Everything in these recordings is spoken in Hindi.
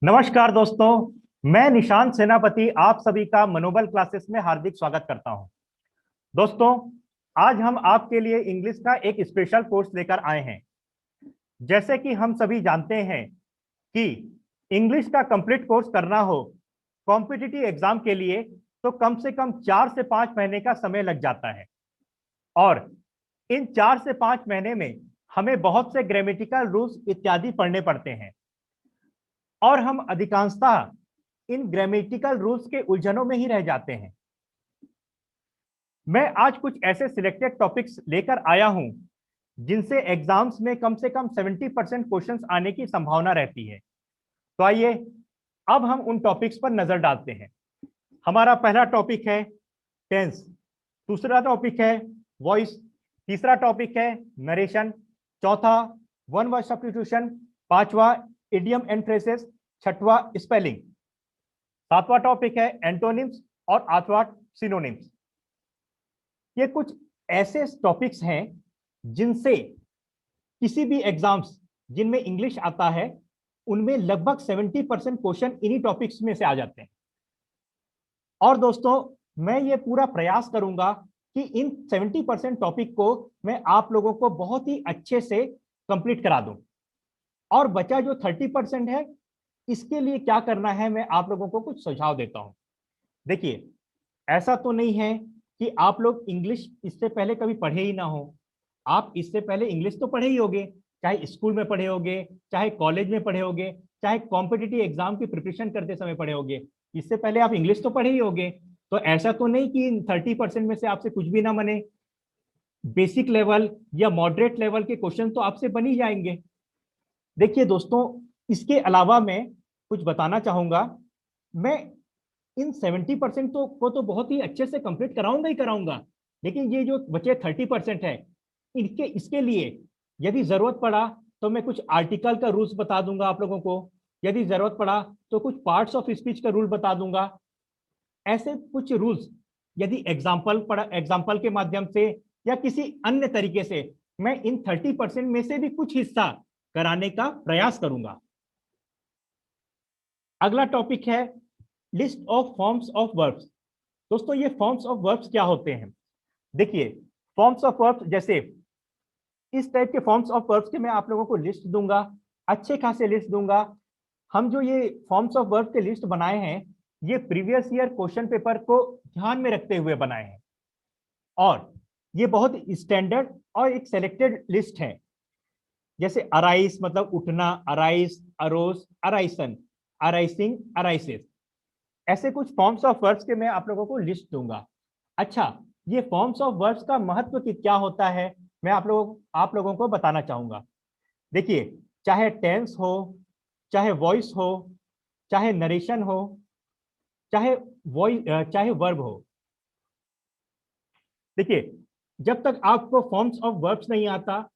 नमस्कार दोस्तों, मैं निशांत सेनापति आप सभी का मनोबल क्लासेस में हार्दिक स्वागत करता हूं। दोस्तों, आज हम आपके लिए इंग्लिश का एक स्पेशल कोर्स लेकर आए हैं। जैसे कि हम सभी जानते हैं कि इंग्लिश का कंप्लीट कोर्स करना हो कॉम्पिटिटिव एग्जाम के लिए तो कम से कम 4 से 5 महीने का समय लग जाता है। और इन 4 से 5 महीने में हमें बहुत से ग्रामेटिकल रूल्स इत्यादि पढ़ने पड़ते हैं और हम अधिकांशतः इन ग्रामेटिकल रूल्स के उलझनों में ही रह जाते हैं। मैं आज कुछ ऐसे सिलेक्टेड टॉपिक्स लेकर आया हूं जिनसे एग्जाम्स में कम से कम 70% क्वेश्चंस आने की संभावना रहती है। तो आइए अब हम उन टॉपिक्स पर नजर डालते हैं। हमारा पहला टॉपिक है टेंस, दूसरा टॉपिक है वॉइस, तीसरा टॉपिक है नरेशन, चौथा वन वर्ड सब्स्टिट्यूशन, पांचवा इडियम एंड फ्रेजेस, छठवां स्पेलिंग, सातवां टॉपिक है एंटोनिम्स और आठवां सिनोनिम्स। ये कुछ ऐसे टॉपिक्स हैं जिनसे किसी भी एग्जाम्स जिनमें इंग्लिश आता है उनमें लगभग 70% क्वेश्चन इन्हीं टॉपिक्स में से आ जाते हैं। और दोस्तों, मैं ये पूरा प्रयास करूंगा कि इन 70% टॉपिक को मैं आप लोगों को बहुत ही अच्छे से कंप्लीट करा दूं। और बचा जो 30% है, इसके लिए क्या करना है मैं आप लोगों को कुछ सुझाव देता हूं। देखिए, ऐसा तो नहीं है कि आप लोग इंग्लिश इससे पहले कभी पढ़े ही ना हो। आप इससे पहले इंग्लिश तो पढ़े ही होंगे, चाहे स्कूल में पढ़े होंगे, चाहे कॉलेज में पढ़े होंगे, चाहे कॉम्पिटिटिव एग्जाम की प्रिपरेशन करते समय पढ़े होंगे। इससे पहले आप इंग्लिश तो पढ़े ही होंगे। तो ऐसा तो नहीं कि 30% में से आपसे कुछ भी ना बने। बेसिक लेवल या मॉडरेट लेवल के क्वेश्चन तो आपसे बन ही जाएंगे। देखिए दोस्तों, इसके अलावा मैं कुछ बताना चाहूंगा। मैं इन 70% को तो बहुत ही अच्छे से कंप्लीट कराऊंगा ही कराऊंगा, लेकिन ये जो बचे 30% है, इनके इसके लिए यदि जरूरत पड़ा तो मैं कुछ आर्टिकल का रूल्स बता दूंगा आप लोगों को। यदि जरूरत पड़ा तो कुछ पार्ट्स ऑफ स्पीच का रूल बता दूंगा। ऐसे कुछ रूल्स यदि एग्जाम्पल के माध्यम से या किसी अन्य तरीके से मैं इन 30% में से भी कुछ हिस्सा कराने का प्रयास करूंगा। अगला टॉपिक है list of forms of verbs. दोस्तों, ये फॉर्म्स ऑफ वर्ब्स क्या होते हैं? देखिए, फॉर्म्स ऑफ वर्ब्स जैसे इस टाइप के फॉर्म्स ऑफ वर्ब्स के मैं आप लोगों को लिस्ट दूंगा, अच्छे खासे लिस्ट दूंगा। हम जो ये फॉर्म्स ऑफ वर्ब के लिस्ट बनाए हैं, ये प्रीवियस ईयर क्वेश्चन पेपर को ध्यान में रखते हुए बनाए हैं और ये बहुत स्टैंडर्ड और एक सेलेक्टेड लिस्ट है। जैसे अराइस मतलब उठना, अराइस, अरोस, अराइसन, अराइसिंग, अराइसिस, ऐसे कुछ फॉर्म्स ऑफ वर्ब्स के मैं आप लोगों को लिस्ट दूंगा। अच्छा, ये फॉर्म्स ऑफ वर्ब्स का महत्व क्या होता है मैं आप लोगों को बताना चाहूंगा। देखिए, चाहे टेंस हो, चाहे वॉइस हो, चाहे नरेशन हो, चाहे चाहे वर्ब हो। देखिए, जब तक आपको फॉर्म्स ऑफ वर्ब्स नहीं आता,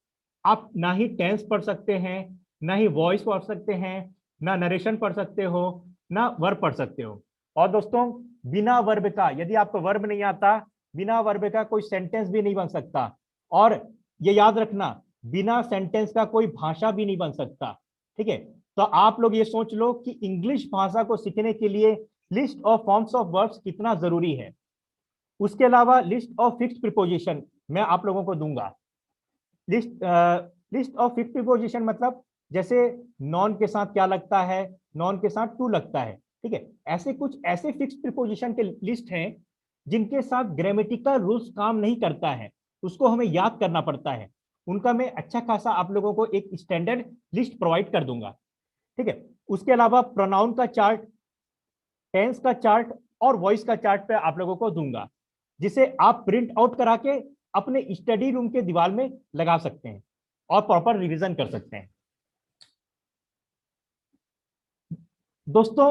आप ना ही टेंस पढ़ सकते हैं, ना ही वॉइस पढ़ सकते हैं, ना नरेशन पढ़ सकते हो, ना वर्ब पढ़ सकते हो। और दोस्तों, बिना वर्ब का, यदि आपको वर्ब नहीं आता, बिना वर्ब का कोई सेंटेंस भी नहीं बन सकता। और ये याद रखना, बिना सेंटेंस का कोई भाषा भी नहीं बन सकता। ठीक है? तो आप लोग ये सोच लो कि इंग्लिश भाषा को सीखने के लिए list of forms of verbs कितना जरूरी है। उसके अलावा लिस्ट ऑफ फिक्स्ड प्रीपोजिशन मैं आप लोगों को दूंगा। लिस्ट ऑफ फिक्स्ड प्रीपोजिशन मतलब जैसे नॉन के साथ क्या लगता है, नॉन के साथ टू लगता है। ठीक है? ऐसे कुछ ऐसे फिक्स्ड प्रीपोजिशन के लिस्ट हैं जिनके साथ ग्रामेटिकल रूल्स काम नहीं करता है, उसको हमें याद करना पड़ता है। उनका मैं अच्छा खासा आप लोगों को एक स्टैंडर्ड लिस्ट प्रोवाइड कर दूंगा। ठीक है? उसके अलावा प्रोनाउन का चार्ट, टेंस का चार्ट और वॉइस का चार्ट पे आप लोगों को दूंगा, जिसे आप प्रिंट आउट करा के अपने स्टडी रूम के दीवार में लगा सकते हैं और प्रॉपर रिवीजन कर सकते हैं। दोस्तों,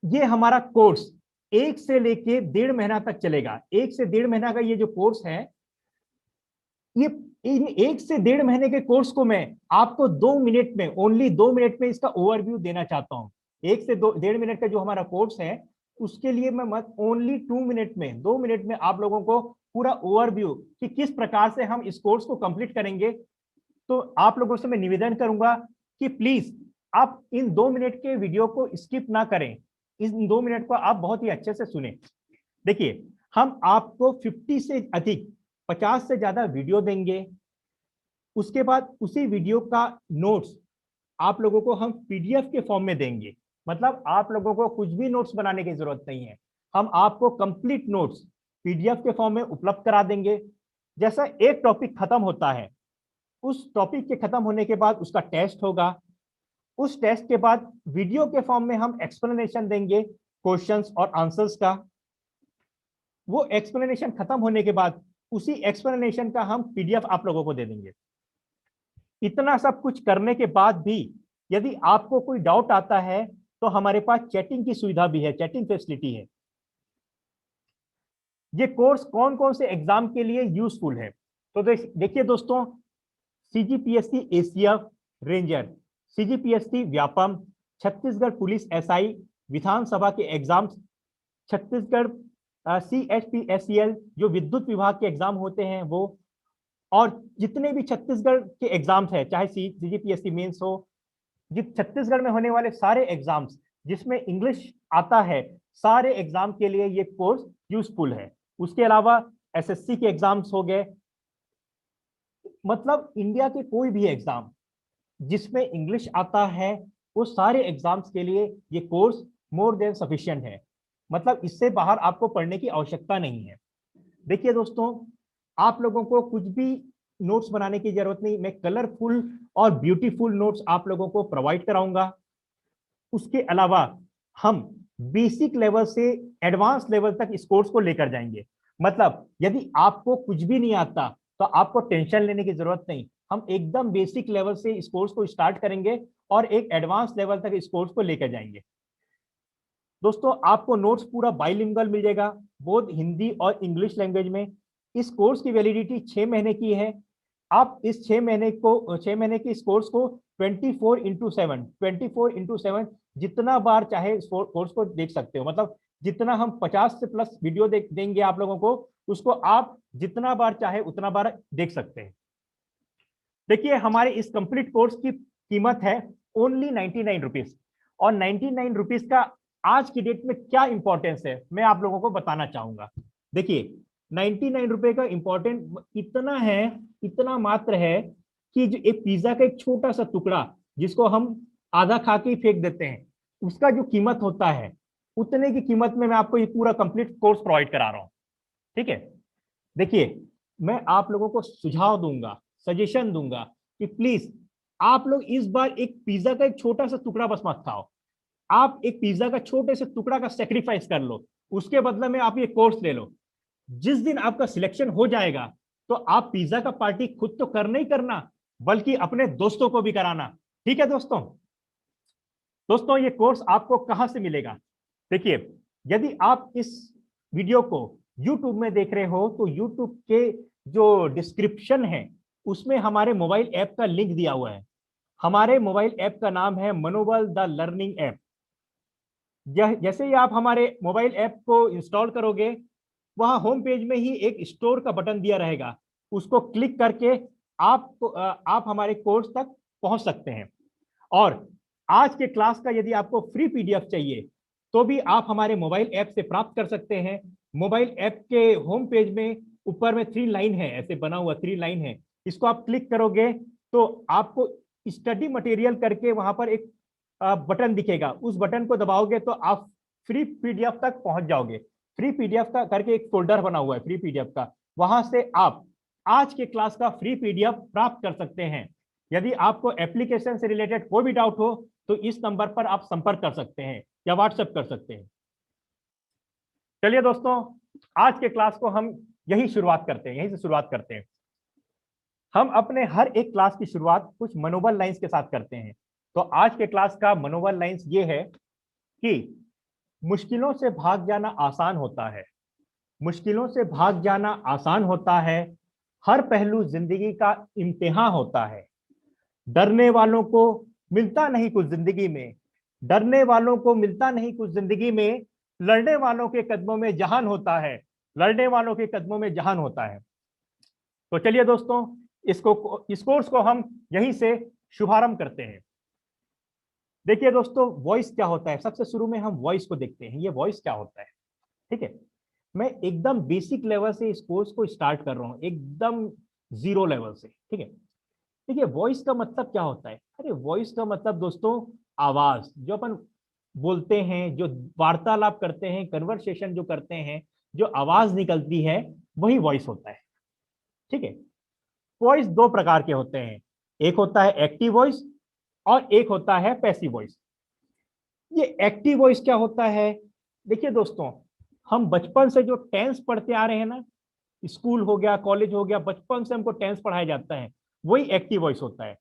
ये हमारा कोर्स 1 से लेके 1.5 महीना तक चलेगा। 1 से 1.5 महीना का ये जो कोर्स है, ये इन 1 से 1.5 महीने के कोर्स को मैं आपको 2 मिनट में, ओनली 2 मिनट में इसका ओवरव्यू देना चाहता हूं। 1 से 1.5 मिनट का जो हमारा कोर्स है, उसके लिए मैं मत ओनली 2 मिनट में, 2 मिनट में आप लोगों को पूरा ओवरव्यू कि किस प्रकार से हम इस कोर्स को कंप्लीट करेंगे। तो आप लोगों से मैं निवेदन करूंगा कि प्लीज आप इन 2 मिनट के वीडियो को स्किप ना करें, इन 2 मिनट को आप बहुत ही अच्छे से सुने। देखिए, हम आपको 50 से अधिक, 50 से ज्यादा वीडियो देंगे। उसके बाद उसी वीडियो का नोट्स आप लोगों को हम पीडीएफ के फॉर्म में देंगे। मतलब आप लोगों को कुछ भी नोट्स बनाने की जरूरत नहीं है, हम आपको कंप्लीट नोट्स पीडीएफ के फॉर्म में उपलब्ध करा देंगे। जैसा एक टॉपिक खत्म होता है, उस टॉपिक के खत्म होने के बाद उसका टेस्ट होगा। उस टेस्ट के बाद वीडियो के फॉर्म में हम एक्सप्लेनेशन देंगे क्वेश्चंस और आंसर्स का। वो एक्सप्लेनेशन खत्म होने के बाद उसी एक्सप्लेनेशन का हम पीडीएफ आप लोगों को दे देंगे। इतना सब कुछ करने के बाद भी यदि आपको कोई डाउट आता है तो हमारे पास चैटिंग की सुविधा भी है, चैटिंग फैसिलिटी है। ये कोर्स कौन कौन से एग्जाम के लिए यूजफुल है? तो देखिए दोस्तों, CGPSC Asia ranger, CGPSC Vyapam, Chhattisgarh police SI, विधानसभा के एग्जाम्स, छत्तीसगढ़ CHPSCL जो विद्युत विभाग के एग्जाम होते हैं वो, और जितने भी छत्तीसगढ़ के एग्जाम्स है, चाहे सीजीपीएससी मेंस हो, जिस छत्तीसगढ़ में होने वाले सारे एग्जाम्स जिसमें इंग्लिश आता है, सारे एग्जाम के लिए ये कोर्स यूजफुल है। उसके अलावा एसएससी के एग्जाम्स हो गए, मतलब इंडिया के कोई भी एग्जाम जिसमें इंग्लिश आता है, वो सारे एग्जाम्स के लिए ये कोर्स मोर देन सफिशिएंट है। मतलब इससे बाहर आपको पढ़ने की आवश्यकता नहीं है। देखिए दोस्तों, आप लोगों को कुछ भी नोट्स बनाने की जरूरत नहीं, मैं कलरफुल और ब्यूटीफुल नोट्स आप लोगों को प्रोवाइड कराऊंगा। उसके अलावा हम बेसिक लेवल से एडवांस लेवल तक इस कोर्स को लेकर जाएंगे। मतलब यदि आपको कुछ भी नहीं आता तो आपको टेंशन लेने की जरूरत नहीं, हम एकदम बेसिक लेवल से इस कोर्स को स्टार्ट करेंगे और एक एडवांस लेवल तक इस कोर्स को लेकर जाएंगे। दोस्तों, आपको नोट्स पूरा बाइलिंगुअल मिल जाएगा, बोथ हिंदी और इंग्लिश लैंग्वेज में। इस कोर्स की वैलिडिटी 6 महीने की है। आप इस 6 महीने के इस कोर्स को 24x7 जितना बार चाहे इस कोर्स को देख सकते हो। मतलब जितना हम 50 से प्लस वीडियो देंगे आप लोगों को, उसको आप जितना बार चाहे उतना बार देख सकते हैं। देखिए, हमारे इस कंप्लीट कोर्स की कीमत है ओनली 99 रुपीज। और 99 रुपीज का आज की डेट में क्या इंपॉर्टेंस है मैं आप लोगों को बताना चाहूंगा। देखिए, 99 रुपए का इंपॉर्टेंट इतना है, इतना मात्र है कि जो एक पिज्जा का एक छोटा सा टुकड़ा जिसको हम आधा खा के फेंक देते हैं, उसका जो कीमत होता है, उतने की कीमत में मैं आपको ये पूरा कंप्लीट कोर्स प्रोवाइड करा रहा हूं। ठीक है, देखिए, मैं आप लोगों को सुझाव दूंगा, सजेशन दूंगा कि प्लीज आप लोग इस बार एक पिज्जा का एक छोटा सा टुकड़ा बस मत खाओ। आप एक पिज्जा का छोटे से टुकड़ा का सेक्रीफाइस कर लो, उसके बदले में आप ये कोर्स ले लो। जिस दिन आपका सिलेक्शन हो जाएगा तो आप पिज्जा का पार्टी खुद तो करना ही करना, बल्कि अपने दोस्तों को भी कराना। ठीक है दोस्तों? दोस्तों, ये कोर्स आपको कहां से मिलेगा? देखिए, यदि आप इस वीडियो को YouTube में देख रहे हो तो YouTube के जो डिस्क्रिप्शन है उसमें हमारे मोबाइल ऐप का लिंक दिया हुआ है। हमारे मोबाइल ऐप का नाम है मनोबल द लर्निंग ऐप। जैसे ही आप हमारे मोबाइल ऐप को इंस्टॉल करोगे, वहां होम पेज में ही एक स्टोर का बटन दिया रहेगा, उसको क्लिक करके आप हमारे कोर्स तक पहुंच सकते हैं। और आज के क्लास का यदि आपको फ्री पीडीएफ चाहिए तो भी आप हमारे मोबाइल ऐप से प्राप्त कर सकते हैं। मोबाइल ऐप के होम पेज में ऊपर में 3 लाइन है, ऐसे बना हुआ 3 लाइन है, इसको आप क्लिक करोगे तो आपको स्टडी मटेरियल करके वहां पर एक बटन दिखेगा, उस बटन को दबाओगे तो आप फ्री पीडीएफ तक पहुंच जाओगे। फ्री पीडीएफ का करके एक फोल्डर बना हुआ है फ्री पीडीएफ का, वहां से आप आज के क्लास का फ्री पीडीएफ प्राप्त कर सकते हैं। यदि आपको एप्लीकेशन से रिलेटेड कोई भी डाउट हो तो इस नंबर पर आप संपर्क कर सकते हैं या व्हाट्सएप कर सकते हैं। चलिए दोस्तों, आज के क्लास को हम यही शुरुआत करते हैं, यहीं से शुरुआत करते हैं। हम अपने हर एक क्लास की शुरुआत कुछ मनोबल लाइंस के साथ करते हैं। तो आज के क्लास का मनोबल लाइंस ये है कि मुश्किलों से भाग जाना आसान होता है, मुश्किलों से भाग जाना आसान होता है, हर पहलू जिंदगी का इम्तिहान होता है। डरने वालों को मिलता नहीं कुछ जिंदगी में, डरने वालों को मिलता नहीं कुछ जिंदगी में, लड़ने वालों के कदमों में जहान होता है, लड़ने वालों के कदमों में जहान होता है। तो चलिए दोस्तों, इस कोर्स को हम यहीं से शुभारंभ करते हैं। देखिए दोस्तों, वॉइस क्या होता है, सबसे शुरू में हम वॉइस को देखते हैं। ये वॉइस क्या होता है, ठीक है। मैं एकदम बेसिक लेवल से इस कोर्स को स्टार्ट कर रहा हूँ, एकदम जीरो लेवल से, ठीक है। देखिए वॉइस का मतलब क्या होता है। अरे वॉइस का मतलब दोस्तों आवाज, जो अपन बोलते हैं, जो वार्तालाप करते हैं, कन्वर्सेशन जो करते हैं, जो आवाज निकलती है, वही वॉइस होता है, ठीक है। वॉइस दो प्रकार के होते हैं, एक होता है एक्टिव वॉइस और एक होता है पैसिव वॉइस। ये एक्टिव वॉइस क्या होता है, देखिए दोस्तों, हम बचपन से जो टेंस पढ़ते आ रहे हैं ना, स्कूल हो गया, कॉलेज हो गया, बचपन से हमको टेंस पढ़ाया जाता है, वही एक्टिव वॉइस होता है।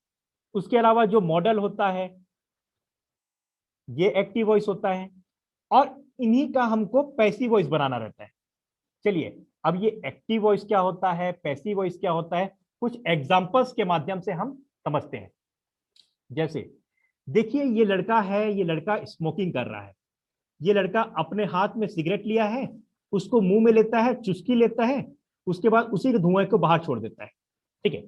उसके अलावा जो मॉडल होता है, ये एक्टिव वॉइस होता है, और इन्हीं का हमको पैसिव वॉइस बनाना रहता है। चलिए, अब ये एक्टिव वॉइस क्या होता है, पैसिव वॉइस क्या होता है, कुछ एग्जांपल्स के माध्यम से हम समझते हैं। जैसे देखिए, ये लड़का है, ये लड़का स्मोकिंग कर रहा है। ये लड़का अपने हाथ में सिगरेट लिया है, उसको मुंह में लेता है, चुस्की लेता है, उसके बाद उसी के धुएं को बाहर छोड़ देता है, ठीक है।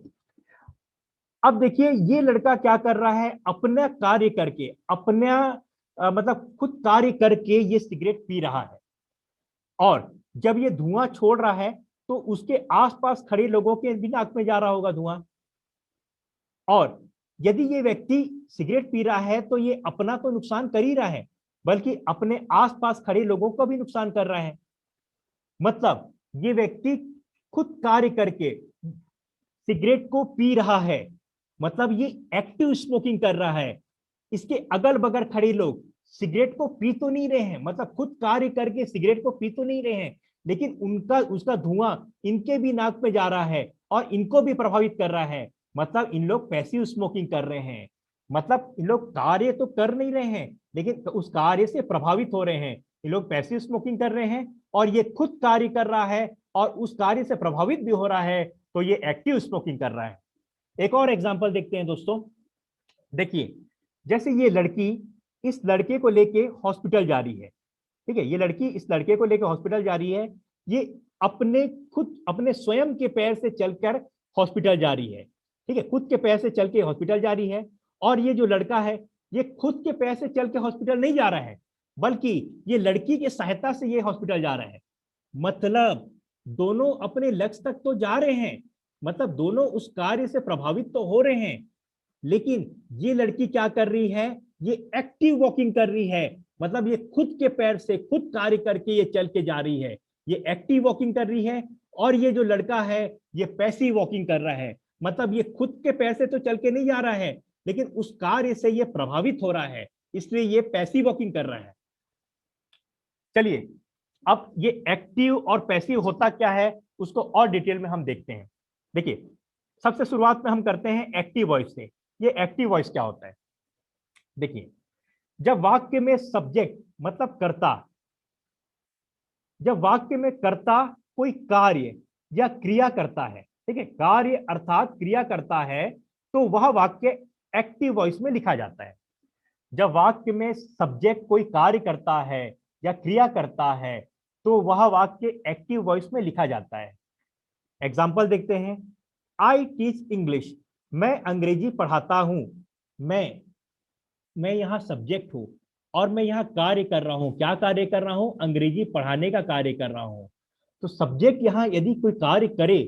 अब देखिए ये लड़का क्या कर रहा है, अपना कार्य करके, अपना मतलब खुद कार्य करके ये सिगरेट पी रहा है, और जब ये धुआं छोड़ रहा है तो उसके आसपास खड़े लोगों के भी नाक में जा रहा होगा धुआं। और यदि ये व्यक्ति सिगरेट पी रहा है तो ये अपना तो नुकसान कर ही रहा है, बल्कि अपने आसपास खड़े लोगों को भी नुकसान कर रहा है। मतलब ये व्यक्ति खुद कार्य करके सिगरेट को पी रहा है, मतलब ये एक्टिव स्मोकिंग कर रहा है। इसके अगल बगल खड़े लोग सिगरेट को पी तो नहीं रहे हैं, मतलब खुद कार्य करके सिगरेट को पी तो नहीं रहे हैं, लेकिन उनका उसका धुआं इनके भी नाक पे जा रहा है और इनको भी प्रभावित कर रहा है। मतलब इन लोग पैसिव स्मोकिंग कर रहे हैं, मतलब इन लोग कार्य तो कर नहीं रहे हैं लेकिन उस कार्य से प्रभावित हो रहे हैं। ये लोग पैसिव स्मोकिंग कर रहे हैं और ये खुद कार्य कर रहा है और उस कार्य से प्रभावित भी हो रहा है, तो ये एक्टिव स्मोकिंग कर रहा है। एक और एग्जांपल देखते हैं दोस्तों। देखिए, जैसे ये लड़की इस लड़के को लेके हॉस्पिटल जा रही है, ठीक है। ये लड़की इस लड़के को लेके हॉस्पिटल जा रही है, ये अपने खुद अपने स्वयं के पैर से चलकर हॉस्पिटल जा रही है, ठीक है। खुद के पैर से चल के हॉस्पिटल जा रही है, और ये जो लड़का है ये खुद के पैर से चल के हॉस्पिटल नहीं जा रहा है, बल्कि ये लड़की की सहायता से ये हॉस्पिटल जा रहा है। मतलब दोनों अपने लक्ष्य तक तो जा रहे हैं, मतलब दोनों उस कार्य से प्रभावित तो हो रहे हैं, लेकिन ये लड़की क्या कर रही है, ये एक्टिव वॉकिंग कर रही है। मतलब ये खुद के पैर से खुद कार्य करके ये चल के जा रही है, ये एक्टिव वॉकिंग कर रही है। और ये जो लड़का है ये पैसिव वॉकिंग कर रहा है, मतलब ये खुद के पैर से तो चल के नहीं जा रहा है, लेकिन उस कार्य से ये प्रभावित हो रहा है, इसलिए ये पैसिव वॉकिंग कर रहा है। चलिए, अब ये एक्टिव और पैसिव होता क्या है उसको और डिटेल में हम देखते हैं। देखिए, सबसे शुरुआत में हम करते हैं एक्टिव वॉइस से। ये एक्टिव वॉइस क्या होता है, देखिए, जब वाक्य में सब्जेक्ट मतलब कर्ता, जब वाक्य में कर्ता कोई कार्य या क्रिया करता है, ठीक है, कार्य अर्थात क्रिया करता है, तो वह वाक्य एक्टिव वॉइस में लिखा जाता है। जब वाक्य में सब्जेक्ट कोई कार्य करता है या क्रिया करता है तो वह वाक्य एक्टिव वॉइस में लिखा जाता है। एग्जाम्पल देखते हैं। आई टीच इंग्लिश, मैं अंग्रेजी पढ़ाता हूं। मैं यहाँ सब्जेक्ट हूं और मैं यहाँ कार्य कर रहा हूं। क्या कार्य कर रहा हूं, अंग्रेजी पढ़ाने का कार्य कर रहा हूं। तो सब्जेक्ट यहाँ यदि कोई कार्य करे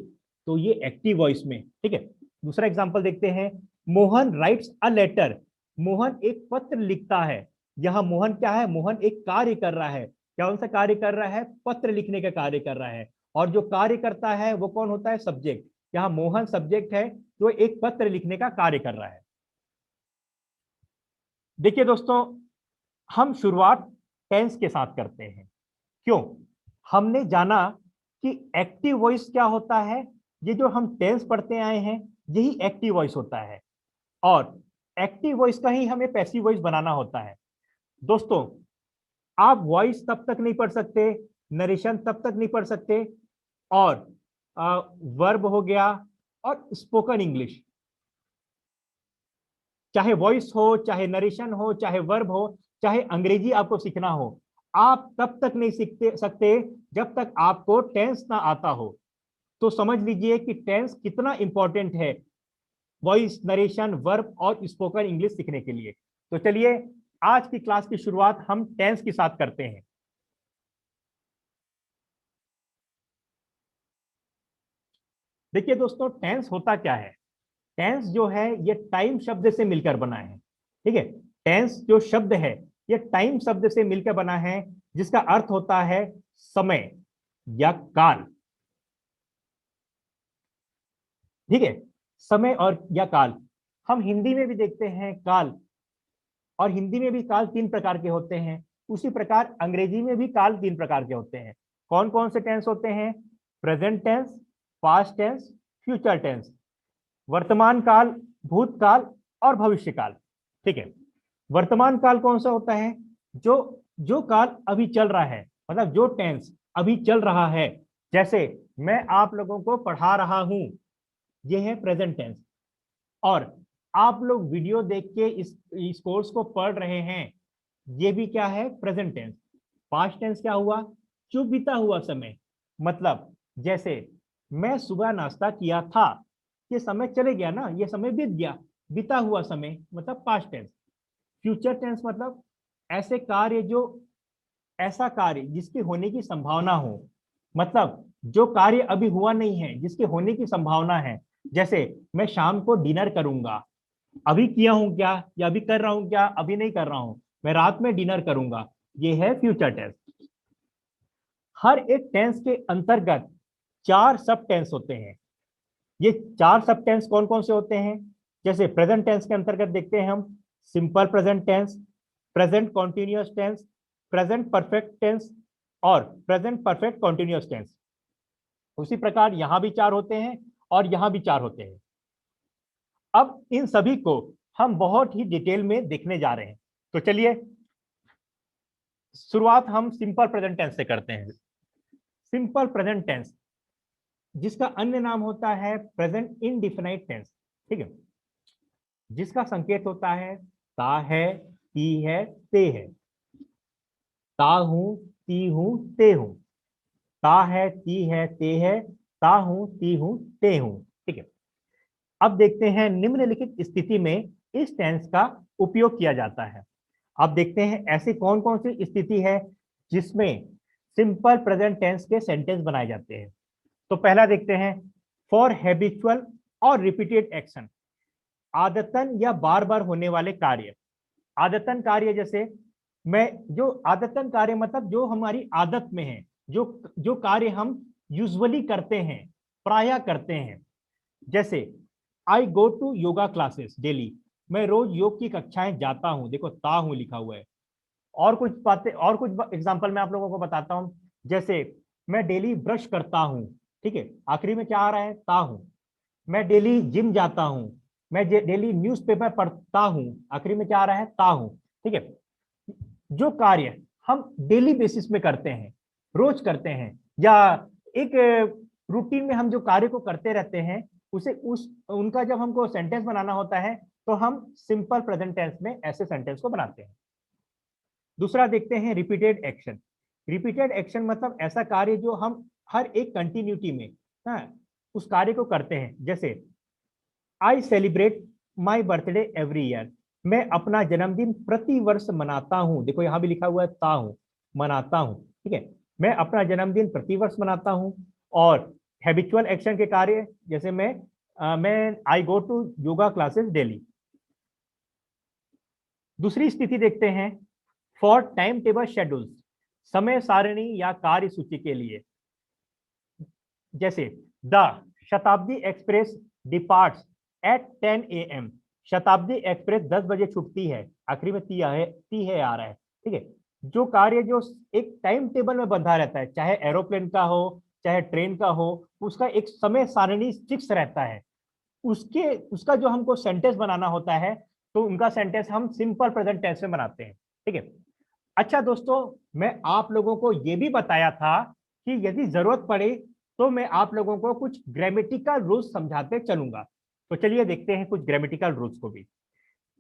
तो ये एक्टिव वॉइस में, ठीक है। दूसरा एग्जाम्पल देखते हैं। Mohan writes a letter, Mohan एक पत्र लिखता है। यहाँ मोहन क्या है, मोहन एक कार्य कर रहा है। कौन सा कार्य कर रहा है, पत्र लिखने का कार्य कर रहा है, और जो कार्य करता है वो कौन होता है, सब्जेक्ट। यहाँ मोहन सब्जेक्ट है जो एक पत्र लिखने का कार्य कर रहा है। देखिए दोस्तों, हम शुरुआत टेंस के साथ करते हैं। क्यों, हमने जाना कि एक्टिव वॉइस क्या होता है। ये जो हम टेंस पढ़ते आए हैं यही एक्टिव वॉइस होता है, और एक्टिव वॉइस का ही हमें पैसिव वॉइस बनाना होता है। दोस्तों, आप वॉइस तब तक नहीं पढ़ सकते, नरेशन तब तक नहीं पढ़ सकते, और वर्ब हो गया और स्पोकन इंग्लिश, चाहे वॉइस हो, चाहे नरेशन हो, चाहे वर्ब हो, चाहे अंग्रेजी आपको सीखना हो, आप तब तक नहीं सीख सकते जब तक आपको टेंस ना आता हो। तो समझ लीजिए कि टेंस कितना इंपॉर्टेंट है वॉइस, नरेशन, वर्ब और स्पोकन इंग्लिश सीखने के लिए। तो चलिए आज की क्लास की शुरुआत हम टेंस के साथ करते हैं। देखिए दोस्तों, टेंस होता क्या है? टेंस जो है ये टाइम शब्द से मिलकर बना है। ठीक है, टेंस जो शब्द है ये टाइम शब्द से मिलकर बना है, जिसका अर्थ होता है समय या काल। ठीक है, समय और या काल। हम हिंदी में भी देखते हैं काल, और हिंदी में भी काल तीन प्रकार के होते हैं। उसी प्रकार अंग्रेजी में भी काल तीन प्रकार के होते हैं। कौन कौन से टेंस होते हैं? Present tense, past tense, future tense. वर्तमान काल, भूतकाल और भविष्य काल। ठीक है, वर्तमान काल कौन सा होता है? जो जो काल अभी चल रहा है, मतलब जो टेंस अभी चल रहा है। जैसे मैं आप लोगों को पढ़ा रहा हूं, ये है प्रेजेंट टेंस। और आप लोग वीडियो देख के इस कोर्स को पढ़ रहे हैं, ये भी क्या है? Present tense. पास्ट टेंस क्या हुआ? जो बीता हुआ समय। मतलब जैसे मैं सुबह नाश्ता किया था, ये समय चले गया ना, ये समय बीत गया, बीता हुआ समय, मतलब पास्ट टेंस। फ्यूचर टेंस मतलब ऐसे कार्य जो ऐसा कार्य जिसके होने की संभावना हो, मतलब जो कार्य अभी हुआ नहीं है, जिसके होने की संभावना है। जैसे मैं शाम को डिनर करूंगा, अभी किया हूं क्या, या अभी कर रहा हूं क्या? अभी नहीं कर रहा हूं, मैं रात में डिनर करूंगा। ये है फ्यूचर टेंस। हर एक टेंस के अंतर्गत चार सब टेंस होते हैं। ये चार सब टेंस कौन कौन से होते हैं? जैसे प्रेजेंट टेंस के अंतर्गत देखते हैं हम simple present tense, present continuous tense, present perfect tense और प्रेजेंट परफेक्ट कॉन्टिन्यूअस टेंस। उसी प्रकार यहां भी चार होते हैं और यहां भी चार होते हैं। अब इन सभी को हम बहुत ही डिटेल में देखने जा रहे हैं। तो चलिए शुरुआत हम सिंपल प्रेजेंट टेंस से करते हैं। सिंपल प्रेजेंट टेंस, जिसका अन्य नाम होता है प्रेजेंट इंडिफिनाइट टेंस। ठीक है, जिसका संकेत होता है ता है, ती है, ते है। ता हूं, ती हूं, ते हूं। ता है, ती है, ते है। ता हूं, ती हूं, ते हूं। ठीक है, अब देखते हैं निम्नलिखित स्थिति में इस टेंस का उपयोग किया जाता है। अब देखते हैं ऐसी कौन कौन सी स्थिति है जिसमें सिंपल प्रेजेंट टेंस के सेंटेंस बनाए जाते हैं। तो पहला देखते हैं, फॉर हैबिचुअल और रिपीटेड एक्शन। आदतन या बार बार होने वाले कार्य। आदतन कार्य जैसे मैं, जो आदतन कार्य मतलब जो हमारी आदत में है, जो जो कार्य हम यूजुअली करते हैं, प्राय करते हैं। जैसे I go to yoga classes daily, मैं रोज योग की कक्षाएं जाता हूं। देखो ता हूं लिखा हुआ है। और कुछ बातें, और कुछ एग्जांपल मैं आप लोगों को बताता हूं। जैसे मैं डेली ब्रश करता हूं। ठीक है, आखिरी में क्या आ रहा है? ता हूं। मैं डेली जिम जाता हूं। मैं डेली न्यूज़पेपर पढ़ता हूं। आखिरी में क्या आ रहा है? ता हूं। ठीक है, जो कार्य हम डेली बेसिस में करते हैं, रोज करते हैं, या एक रूटीन में हम जो कार्य को करते रहते हैं, उसे उस उनका जब हमको सेंटेंस बनाना होता है, तो हम सिंपल प्रेजेंट टेंस में ऐसे सेंटेंस को बनाते हैं। दूसरा देखते हैं रिपीटेड एक्शन। रिपीटेड एक्शन मतलब ऐसा कार्य जो हम हर एक कंटिन्यूटी में, हाँ, उस कार्य को करते हैं। जैसे I celebrate my birthday every year, मैं अपना जन्मदिन प्रति वर्ष मनाता हूं। देखो यहां भी लिखा हुआ है ता हूं, मनाता हूं। ठीक है, मैं अपना जन्मदिन प्रति वर्ष मनाता हूं। और हैबिचुअल एक्शन के कार्य जैसे मैं I go to yoga classes daily. दूसरी स्थिति देखते हैं, फॉर टाइम टेबल शेड्यूल्स, समय सारणी या कार्य सूची के लिए। जैसे द शताब्दी एक्सप्रेस डिपार्ट्स एट 10 AM, शताब्दी एक्सप्रेस 10 बजे छुटती है। आखिरी में ती है आ रहा है। ठीक है, जो कार्य जो एक टाइम टेबल में बंधा रहता है, चाहे एरोप्लेन का हो, चाहे ट्रेन का हो, उसका एक समय सारणी फिक्स रहता है। उसका जो हमको सेंटेंस बनाना होता है, तो उनका सेंटेंस हम सिंपल प्रेजेंट टेंस में बनाते हैं। ठीक है, अच्छा दोस्तों, मैं आप लोगों को यह भी बताया था कि यदि जरूरत पड़े तो मैं आप लोगों को कुछ ग्रामेटिकल रूल्स समझाते चलूंगा। तो चलिए देखते हैं कुछ ग्रामेटिकल रूल्स को भी।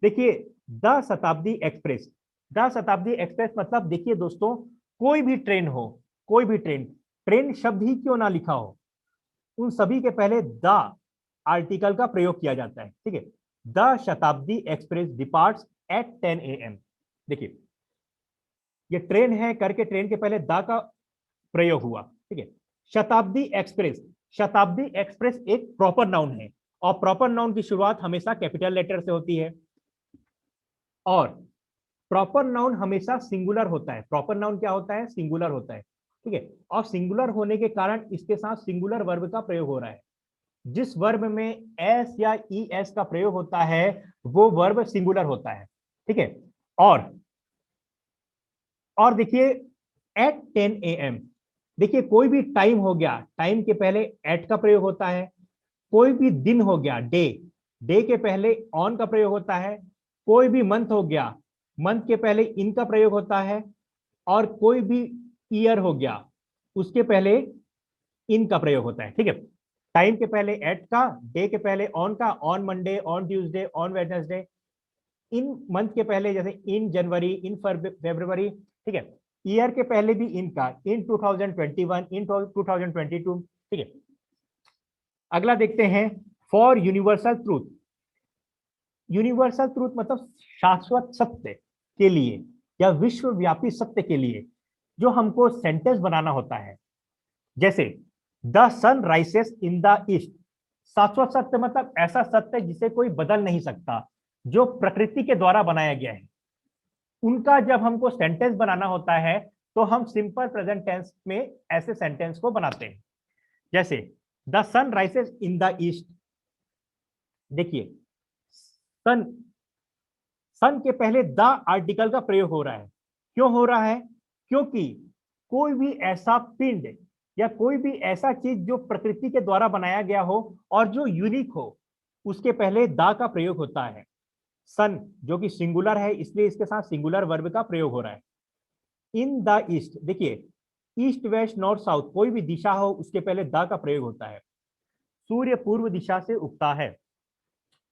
देखिए, द शताब्दी एक्सप्रेस। द शताब्दी एक्सप्रेस मतलब देखिए दोस्तों, कोई भी ट्रेन हो, कोई भी ट्रेन, ट्रेन शब्द ही क्यों ना लिखा हो, उन सभी के पहले द आर्टिकल का प्रयोग किया जाता है। ठीक है, द शताब्दी एक्सप्रेस डिपार्ट्स एट 10 AM। देखिए ये ट्रेन है करके ट्रेन के पहले द का प्रयोग हुआ, ठीक है। शताब्दी एक्सप्रेस, शताब्दी एक्सप्रेस एक प्रॉपर नाउन है और प्रॉपर नाउन की शुरुआत हमेशा कैपिटल लेटर से होती है और प्रॉपर नाउन हमेशा सिंगुलर होता है। प्रॉपर नाउन क्या होता है? सिंगुलर होता है, ठीक है। और सिंगुलर होने के कारण इसके साथ सिंगुलर वर्ब का प्रयोग हो रहा है। जिस वर्ब में एस या ई एस का प्रयोग होता है वो वर्ब सिंगुलर होता है, ठीक है। और देखिए एट 10 AM, देखिए कोई भी टाइम हो गया, टाइम के पहले एट का प्रयोग होता है। कोई भी दिन हो गया, डे, डे के पहले ऑन का प्रयोग होता है। कोई भी मंथ हो गया, मंथ के पहले इन का प्रयोग होता है। और कोई भी ईयर हो गया उसके पहले इन का प्रयोग होता है, ठीक है। टाइम के पहले एट का, डे के पहले ऑन का, on Monday, on Tuesday, on Wednesday. In month के पहले जैसे इन जनवरी, इन फरवरी, ठीक है। ईयर के पहले भी इनका, इन 2021, इन 2022, ठीक है। अगला देखते हैं for universal truth. Universal truth मतलब शाश्वत सत्य के लिए या विश्वव्यापी सत्य के लिए जो हमको सेंटेंस बनाना होता है। जैसे the sun rises in the east, शाश्वत सत्य मतलब ऐसा सत्य जिसे कोई बदल नहीं सकता, जो प्रकृति के द्वारा बनाया गया है। उनका जब हमको सेंटेंस बनाना होता है तो हम सिंपल प्रेजेंट टेंस में ऐसे सेंटेंस को बनाते हैं। जैसे the sun rises in the east, देखिए सन, सन के पहले द आर्टिकल का प्रयोग हो रहा है। क्यों हो रहा है? क्योंकि कोई भी ऐसा पिंड या कोई भी ऐसा चीज जो प्रकृति के द्वारा बनाया गया हो और जो यूनिक हो, उसके पहले द का प्रयोग होता है। सन जो कि सिंगुलर है इसलिए इसके साथ सिंगुलर वर्ब का प्रयोग हो रहा है। इन द ईस्ट, देखिए ईस्ट वेस्ट नॉर्थ साउथ कोई भी दिशा हो उसके पहले द का प्रयोग होता है। सूर्य पूर्व दिशा से उगता है।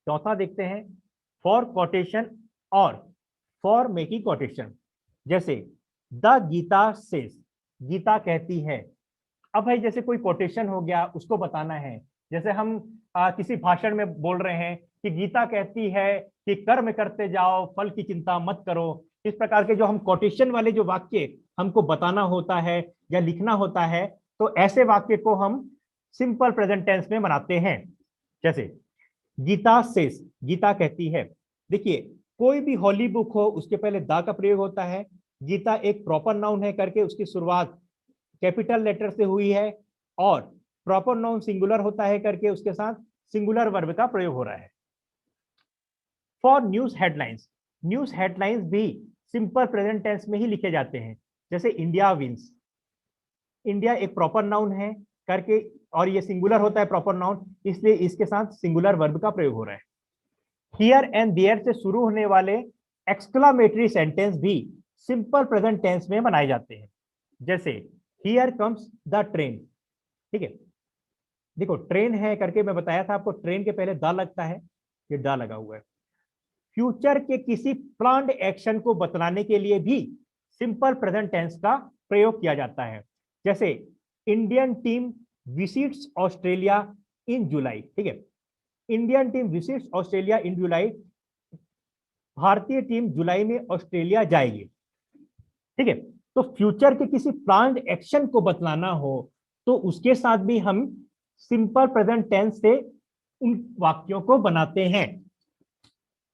चौथा देखते हैं फॉर कोटेशन और फॉर मेकिंग कोटेशन। जैसे द गीता सेज, गीता कहती है। अब भाई जैसे कोई कोटेशन हो गया उसको बताना है। जैसे हम किसी भाषण में बोल रहे हैं कि गीता कहती है कि कर्म करते जाओ फल की चिंता मत करो। इस प्रकार के जो हम कोटेशन वाले जो वाक्य हमको बताना होता है या लिखना होता है तो ऐसे वाक्य को हम सिंपल प्रेजेंट टेंस में बनाते हैं। जैसे गीता सेज, गीता कहती है। देखिए कोई भी होली बुक हो उसके पहले द का प्रयोग होता है। गीता एक प्रॉपर नाउन है करके उसकी शुरुआत कैपिटल लेटर से हुई है और प्रॉपर नाउन सिंगुलर होता है करके उसके साथ सिंगुलर वर्ब का प्रयोग हो रहा है। For news headlines, news headlines भी सिंपल प्रेजेंट टेंस में ही लिखे जाते हैं। जैसे इंडिया विंस, इंडिया एक प्रॉपर नाउन है करके और ये सिंगुलर होता है प्रॉपर नाउन, इसलिए इसके साथ सिंगुलर वर्ब का प्रयोग हो रहा है। हियर एंड देयर से शुरू होने वाले एक्सक्लामेटरी सेंटेंस भी सिंपल प्रेजेंट टेंस में बनाए जाते हैं। जैसे हियर कम्स द ट्रेन, ठीक है। देखो ट्रेन है करके मैं बताया था आपको, ट्रेन के पहले द लगता है, ये द लगा हुआ है। फ्यूचर के किसी प्लान्ड एक्शन को बतलाने के लिए भी सिंपल प्रेजेंट टेंस का प्रयोग किया जाता है। जैसे इंडियन टीम विजिट्स ऑस्ट्रेलिया इन जुलाई, ठीक है। इंडियन टीम विजिट्स ऑस्ट्रेलिया इन जुलाई, भारतीय टीम जुलाई में ऑस्ट्रेलिया जाएगी, ठीक है। तो फ्यूचर के किसी प्लान्ड एक्शन को बतलाना हो तो उसके साथ भी हम सिंपल प्रेजेंट टेंस से उन वाक्यों को बनाते हैं।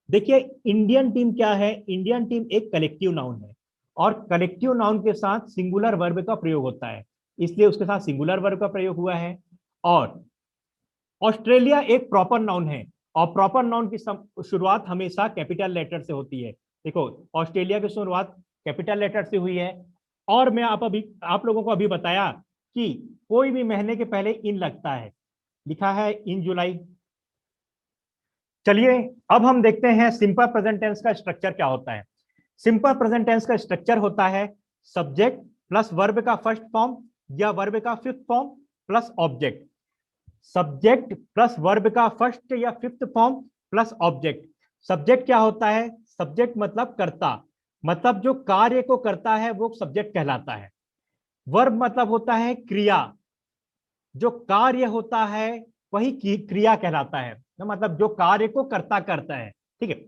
देखिए इंडियन टीम क्या है? इंडियन टीम एक कलेक्टिव नाउन है और कलेक्टिव नाउन के साथ सिंगुलर वर्ब का प्रयोग होता है, इसलिए उसके साथ सिंगुलर वर्ब का प्रयोग हुआ है। और ऑस्ट्रेलिया एक प्रॉपर नाउन है और प्रॉपर नाउन की शुरुआत हमेशा कैपिटल लेटर से होती है। देखो ऑस्ट्रेलिया की शुरुआत कैपिटल लेटर से हुई है। और मैं आप लोगों को अभी बताया कि कोई भी महीने के पहले इन लगता है, लिखा है इन जुलाई। चलिए अब हम देखते हैं सिंपल प्रेजेंट टेंस का स्ट्रक्चर क्या होता है। सिंपल प्रेजेंट टेंस का स्ट्रक्चर होता है सब्जेक्ट प्लस वर्ब का फर्स्ट फॉर्म या वर्ब का fifth form plus object. Subject plus verb का फर्स्ट या fifth form plus object. Subject क्या होता है? सब्जेक्ट मतलब कर्ता, मतलब जो कार्य को करता है वो सब्जेक्ट कहलाता है। वर्ब मतलब होता है क्रिया, जो कार्य होता है वही क्रिया कहलाता है, मतलब जो कार्य को करता है, ठीक है।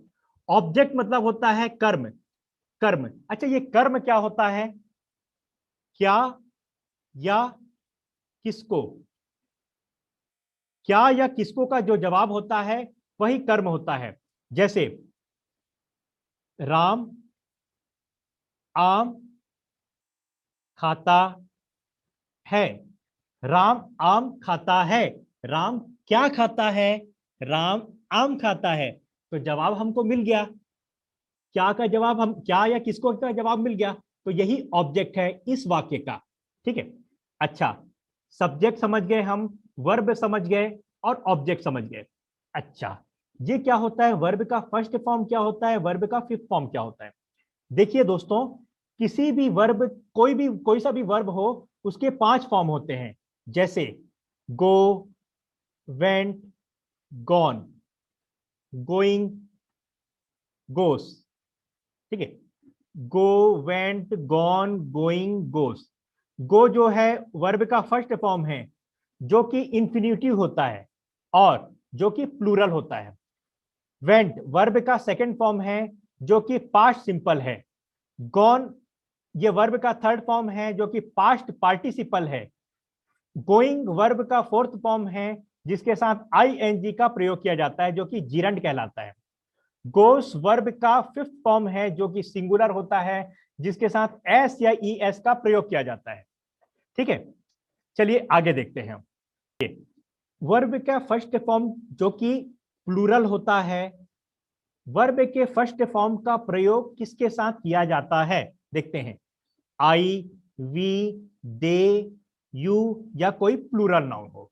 ऑब्जेक्ट मतलब होता है कर्म, कर्म। अच्छा, ये कर्म क्या होता है? क्या या किसको? क्या या किसको का जो जवाब होता है वही कर्म होता है। जैसे राम आम खाता है। राम आम खाता है। राम क्या खाता है? राम आम खाता है। तो जवाब हमको मिल गया। क्या का जवाब हम, क्या या किसको का जवाब मिल गया। तो यही ऑब्जेक्ट है इस वाक्य का। ठीक है। अच्छा, सब्जेक्ट समझ गए हम, वर्ब समझ गए और ऑब्जेक्ट समझ गए। अच्छा, ये क्या होता है? वर्ब का फर्स्ट फॉर्म क्या होता है? वर्ब का फिफ्थ फॉर्म क्या होता है? देखिए दोस्तों, किसी भी वर्ब, कोई सा भी वर्ब हो, उसके 5 फॉर्म होते हैं। जैसे गो, वेंट, गॉन, गोइंग, गोस। ठीक है। गो, वेंट, गॉन, गोइंग, गोस। गो जो है वर्ब का फर्स्ट फॉर्म है, जो कि इंफिनिटिव होता है और जो कि प्लूरल होता है। वेंट वर्ब का सेकंड फॉर्म है, जो कि पास्ट सिंपल है। गॉन ये वर्ब का थर्ड फॉर्म है, जो कि पास्ट पार्टिसिपल है। गोइंग वर्ब का फोर्थ फॉर्म है, जिसके साथ आईएनजी का प्रयोग किया जाता है, जो कि जीरंड कहलाता है। गोस वर्ब का फिफ्थ फॉर्म है, जो कि सिंगुलर होता है, जिसके साथ एस या ई एस का प्रयोग किया जाता है। ठीक है, चलिए आगे देखते हैं। वर्ब का फर्स्ट फॉर्म जो कि प्लूरल होता है, वर्ब के फर्स्ट फॉर्म का प्रयोग किसके साथ किया जाता है? देखते हैं। आई, वी, दे, यू या कोई प्लूरल नाउन हो।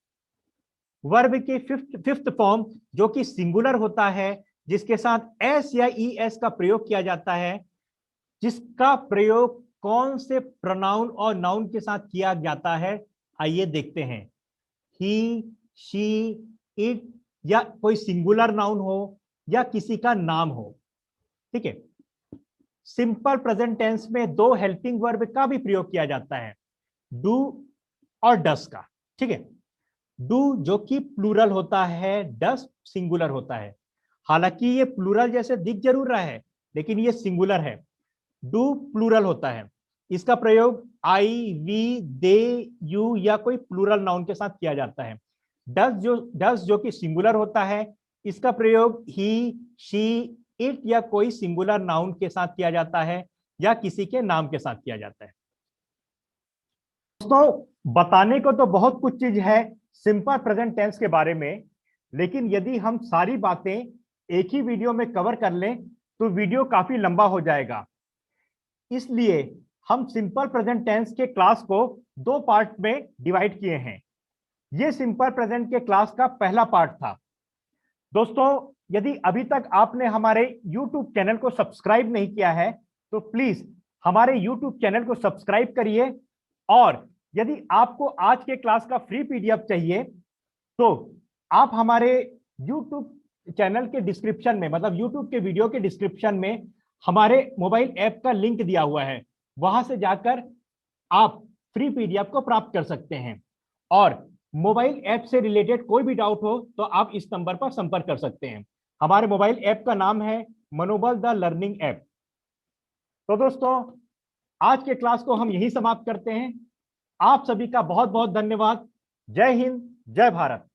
वर्ब के फिफ्थ फॉर्म जो कि सिंगुलर होता है, जिसके साथ एस या ई एस का प्रयोग किया जाता है, जिसका प्रयोग कौन से प्रोनाउन और नाउन के साथ किया जाता है? आइए देखते हैं। ही, शी, इट या कोई सिंगुलर नाउन हो या किसी का नाम हो। ठीक है। सिंपल प्रेजेंट टेंस में दो हेल्पिंग वर्ब का भी प्रयोग किया जाता है, डू और डस का। ठीक है। डू जो कि प्लूरल होता है, डस सिंगुलर होता है। हालांकि ये प्लूरल जैसे दिख जरूर रहा है, लेकिन ये सिंगुलर है। डू प्लूरल होता है। इसका प्रयोग आई, वी, दे, यू या कोई प्लूरल नाउन के साथ किया जाता है। डस जो कि सिंगुलर होता है, इसका प्रयोग ही, शी, इट या कोई सिंगुलर नाउन के साथ किया जाता है या किसी के नाम के साथ किया जाता है। दोस्तों, बताने को तो बहुत कुछ चीज है सिंपल प्रेजेंट टेंस के बारे में, लेकिन यदि हम सारी बातें एक ही वीडियो में कवर कर लें तो वीडियो काफी लंबा हो जाएगा। इसलिए हम सिंपल प्रेजेंट टेंस के क्लास को 2 पार्ट में डिवाइड किए हैं। ये सिंपल प्रेजेंट के क्लास का पहला पार्ट था। दोस्तों, यदि अभी तक आपने हमारे YouTube चैनल को सब्सक्राइब नहीं किया है तो प्लीज हमारे YouTube चैनल को सब्सक्राइब करिए। और यदि आपको आज के क्लास का फ्री पीडीएफ चाहिए तो आप हमारे YouTube चैनल के डिस्क्रिप्शन में, मतलब YouTube के वीडियो के डिस्क्रिप्शन में हमारे मोबाइल ऐप का लिंक दिया हुआ है, वहां से जाकर आप फ्री पीडीएफ को प्राप्त कर सकते हैं। और मोबाइल ऐप से रिलेटेड कोई भी डाउट हो तो आप इस नंबर पर संपर्क कर सकते हैं। हमारे मोबाइल ऐप का नाम है मनोबल द लर्निंग ऐप। तो दोस्तों, आज के क्लास को हम यही समाप्त करते हैं। आप सभी का बहुत बहुत धन्यवाद। जय हिंद, जय भारत।